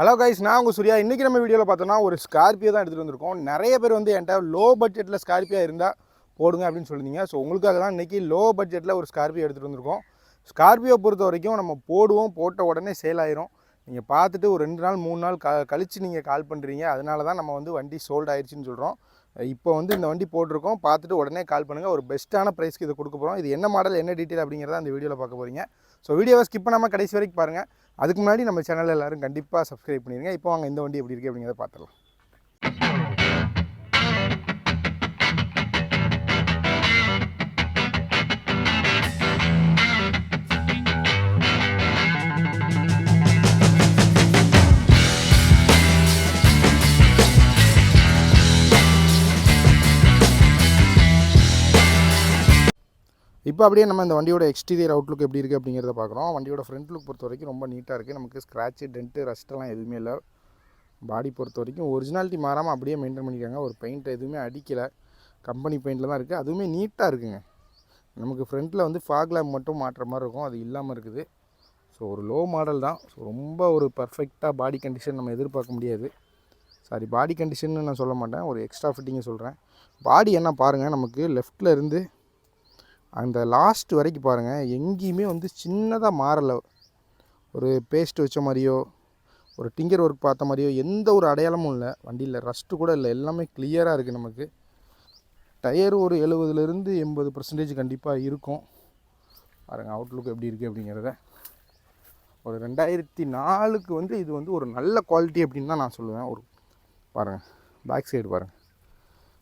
Hello guys, நான் உங்கள் சூர்யா. இன்றைக்கி நம்ம வீடியோவில் பார்த்தோன்னா ஒரு ஸ்கார்பியோ தான் எடுத்துகிட்டு வந்திருக்கோம். நிறைய பேர் வந்து என்கிட்ட லோ பட்ஜெட்டில் ஸ்கார்பியோ இருந்தால் போடுங்க அப்படின்னு சொல்லியிருந்தீங்க. ஸோ உங்களுக்காக தான் இன்றைக்கி லோ பட்ஜெட்டில் ஒரு ஸ்கார்பியோ எடுத்துகிட்டு வந்திருக்கோம். ஸ்கார்பியோ பொறுத்த வரைக்கும் நம்ம போடுவோம், போட்ட உடனே சேல் ஆயிரும். நீங்கள் பார்த்துட்டு ஒரு 2 நாள் 3 நாள் கழித்து நீங்கள் கால் பண்ணுறீங்க. அதனால தான் நம்ம வந்து வண்டி சோல்ட் ஆயிடுச்சுன்னு சொல்கிறோம். இப்போ வந்து இந்த வண்டி போட்டிருக்கோம், பார்த்துட்டு உடனே கால் பண்ணுங்கள். ஒரு பெஸ்ட்டான ப்ரைஸ்க்கு இதை கொடுக்க போகிறோம். இது என்ன மாடல், என்ன டீட்டெயில் அப்படிங்கிறத அந்த வீடியோவில் பார்க்க போகிறீங்க. ஸோ வீடியோவை ஸ்கிப் பண்ணாமல் கடைசி வரைக்கும் பாருங்கள். அதுக்கு முன்னாடி நம்ம சேனலில் எல்லோரும் கண்டிப்பாக சப்ஸ்கிரைப் பண்ணிடுங்க. இப்போ வாங்க இந்த வண்டி எப்படி இருக்குது அப்படிங்கிறத பார்த்துடலாம். இப்போ அப்படியே நம்ம இந்த வண்டியோட எக்ஸ்டீரியர் அவுட்லுக் எப்படி இருக்குது அப்படிங்கிறத பார்க்குறோம். வண்டியோட ஃப்ரண்ட் லுக் பொறுத்த வரைக்கும் ரொம்ப நீட்டாக இருக்குது. நமக்கு ஸ்க்ராட்சு, டென்ட்டு, ரஸ்ட்டெல்லாம் எதுவுமே இல்லை. பாடி பொறுத்த வரைக்கும் ஒரிஜினாலிட்டி மாறாமல் அப்படியே மெயின்டைன் பண்ணியிருக்காங்க. ஒரு பெயிண்ட் எதுவுமே அடிக்கலை, கம்பெனி பெயிண்டில் தான் இருக்குது. அதுவுமே நீட்டாக இருக்குங்க. நமக்கு ஃப்ரண்ட்டில் வந்து ஃபாக் லேம்ப் மட்டும் மாட்டுற மாதிரி இருக்கும், அது இல்லாமல் இருக்குது. ஸோ ஒரு லோ மாடல் தான். ஸோ ரொம்ப ஒரு பர்ஃபெக்டாக பாடி கண்டிஷன் நம்ம எதிர்பார்க்க முடியாது. சாரி, பாடி கண்டிஷன் நான் சொல்ல மாட்டேன், ஒரு எக்ஸ்ட்ரா ஃபிட்டிங்கை சொல்கிறேன். பாடி என்ன பாருங்கள், நமக்கு லெஃப்டில் இருந்து அந்த லாஸ்ட் வரைக்கும் பாருங்கள், எங்கேயுமே வந்து சின்னதாக மாறலை. ஒரு பேஸ்ட் வச்ச மாதிரியோ, ஒரு டிங்கர் ஒர்க் பார்த்த மாதிரியோ எந்த ஒரு அடையாளமும் இல்லை. வண்டியில் ரஸ்ட்டு கூட இல்லை, எல்லாமே கிளியராக இருக்குது. நமக்கு டயர் ஒரு 70லேருந்து 80% கண்டிப்பாக இருக்கும். பாருங்கள் அவுட்லுக் எப்படி இருக்குது அப்படிங்கிறத. ஒரு 2004க்கு வந்து இது வந்து ஒரு நல்ல குவாலிட்டி அப்படின்னு தான் நான் சொல்லுவேன். ஒரு பாருங்கள், பேக் சைடு பாருங்கள்,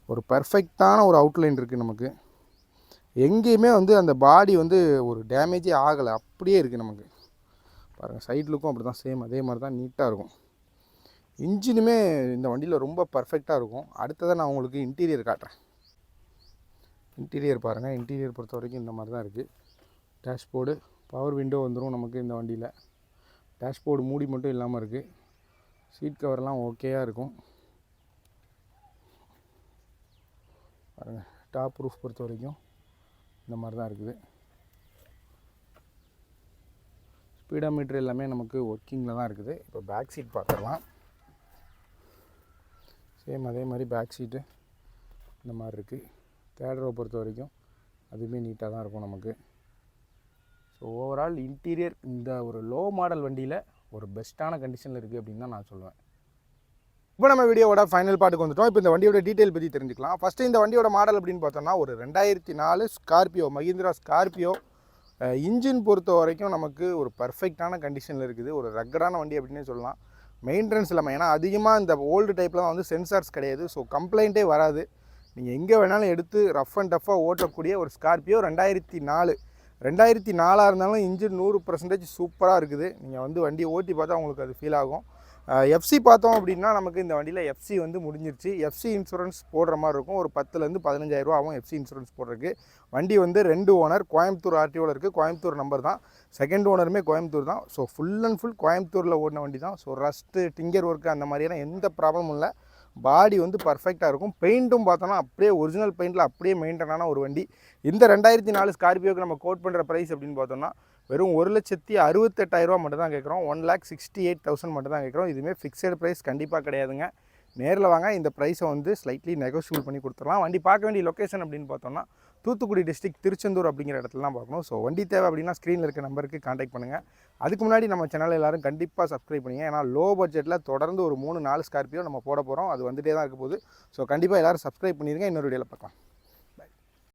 ஒரு பர்ஃபெக்டான ஒரு அவுட்லைன் இருக்குது. நமக்கு எங்கேயுமே வந்து அந்த பாடி வந்து ஒரு டேமேஜே ஆகலை, அப்படியே இருக்குது. நமக்கு பாருங்கள், சைட் லுக்கும் அப்படி தான், சேம் அதே மாதிரி தான் நீட்டாக இருக்கும். இன்ஜினுமே இந்த வண்டியில் ரொம்ப பர்ஃபெக்டாக இருக்கும். அடுத்ததான் நான் உங்களுக்கு இன்டீரியர் காட்டுறேன். இன்டீரியர் பாருங்கள், இன்டீரியர் பொறுத்த வரைக்கும் இந்த மாதிரி தான் இருக்குது. டேஷ்போர்டு, பவர் விண்டோ வந்துடும் நமக்கு இந்த வண்டியில். டேஷ்போர்டு மூடி மட்டும் இல்லாமல் இருக்குது. சீட் கவர்லாம் ஓகேயாக இருக்கும். பாருங்கள், டாப் ரூஃப் பொறுத்த வரைக்கும் இந்த மாதிரி தான் இருக்குது. ஸ்பீடோமீட்டர் எல்லாமே நமக்கு ஒர்க்கிங்கில் தான் இருக்குது. இப்போ பேக் சீட் பார்த்துடலாம். சேம் அதே மாதிரி பேக் சீட்டு இந்த மாதிரி இருக்குது. தேர்ட் ரோ பொறுத்த வரைக்கும் அதுவுமே நீட்டாக தான் இருக்கும் நமக்கு. ஸோ ஓவரால் இன்டீரியர் இந்த ஒரு லோ மாடல் வண்டியில் ஒரு பெஸ்ட்டான கண்டிஷனில் இருக்குது அப்படின்னு தான் நான் சொல்லுவேன். இப்போ நம்ம வீடியோவோட ஃபைனல் பார்ட்டுக்கு வந்துட்டோம். இப்போ இந்த வண்டியோட டீட்டெயில் பற்றி தெரிஞ்சுக்கலாம். ஃபஸ்ட்டு இந்த வண்டியோட மாடல் அப்படின்னு பார்த்தோம்னா ஒரு 2004 ஸ்கார்பியோ, மஹிந்திரா ஸ்கார்பியோ. இன்ஜின் பொறுத்த வரைக்கும் நமக்கு ஒரு பர்ஃபெக்டான கண்டிஷனில் இருக்குது. ஒரு ரக்கடான வண்டி அப்படின்னே சொல்லலாம். மெயின்டெனன்ஸ் இல்லாமல், ஏன்னா அதிகமாக இந்த ஓல்டு டைப்பில் தான் வந்து சென்சார்ஸ் கிடையாது. ஸோ கம்ப்ளைண்ட்டே வராது. நீங்கள் எங்கே வேணாலும் எடுத்து ரஃப் அண்ட் டஃப்பாக ஓட்டக்கூடிய ஒரு ஸ்கார்பியோ 2004. 2004 இருந்தாலும் இன்ஜின் 100% சூப்பராக இருக்குது. நீங்கள் வந்து வண்டியை ஓட்டி பார்த்தா உங்களுக்கு அது ஃபீல் ஆகும். எஃப்சி பார்த்தோம் அப்படின்னா நமக்கு இந்த வண்டியில் எஃப்சி வந்து முடிஞ்சிருச்சு. எஃப்சி இன்சூரன்ஸ் போடுற மாதிரி இருக்கும். ஒரு 10,000 15,000 ரூபா ஆகும் எஃப்சி இன்சூரன்ஸ் போடுறதுக்கு. வண்டி வந்து 2 ஓனர், கோயம்புத்தூர் ஆர்டிஓவில் இருக்குது. கோயம்புத்தூர் நம்பர் தான். செகண்ட் ஓனருமே கோயம்புத்தூர் தான். ஸோ ஃபுல் அண்ட் ஃபுல் கோயம்புத்தூரில் ஓடின வண்டி தான். ஸோ ரஸ்ட்டு, டிங்கர் ஒர்க்கு அந்த மாதிரியான எந்த ப்ராப்ளமும் இல்லை. பாடி வந்து பர்ஃபெக்டாக இருக்கும். பெயிண்ட்டும் பார்த்தோன்னா அப்படியே ஒரிஜினல் பெயிண்டில் அப்படியே மெயின்டெனான ஒரு வண்டி. இந்த 2004 ஸ்கார்பியோக்கு நம்ம கோட் பண்ணுற ப்ரைஸ் அப்படின்னு பார்த்தோம்னா வெறும் 1,68,000 மட்டும் தான் கேட்குறோம். 1,68,000 மட்டும் தான் கேட்குறோம். இதுவுமே ஃபிக்ஸட் ப்ரைஸ் கண்டிப்பாக கிடையாதுங்க. நேரில் வாங்க, இந்த ப்ரைஸை வந்து ஸ்லைட்லி நெகோஷியபிள் பண்ணி கொடுத்துடலாம். வண்டி பார்க்க வேண்டிய லொக்கேஷன் அப்படின்னு பார்த்தோம்னா தூத்துக்குடி டிஸ்ட்ரிக்ட் திருச்செந்தூர் அப்படிங்கிற இடத்துல தான் பார்க்கணும். ஸோ வண்டி தேவை அப்படின்னா ஸ்க்ரீனில் இருக்க நம்பருக்கு காண்டாக்ட் பண்ணுங்கள். அதுக்கு முன்னாடி நம்ம சேனல் எல்லோரும் கண்டிப்பாக சப்ஸ்கிரைப் பண்ணுங்க. ஏன்னா லோ பட்ஜெட்டில் தொடர்ந்து ஒரு 3-4 ஸ்கார்பியோ நம்ம போட போகிறோம். அது வந்துகிட்டே தான் இருக்க போகுது. ஸோ கண்டிப்பாக எல்லோரும் சப்ஸ்கிரைப் பண்ணிடுங்க. இன்னொரு வீடியோவில் பார்க்கலாம்.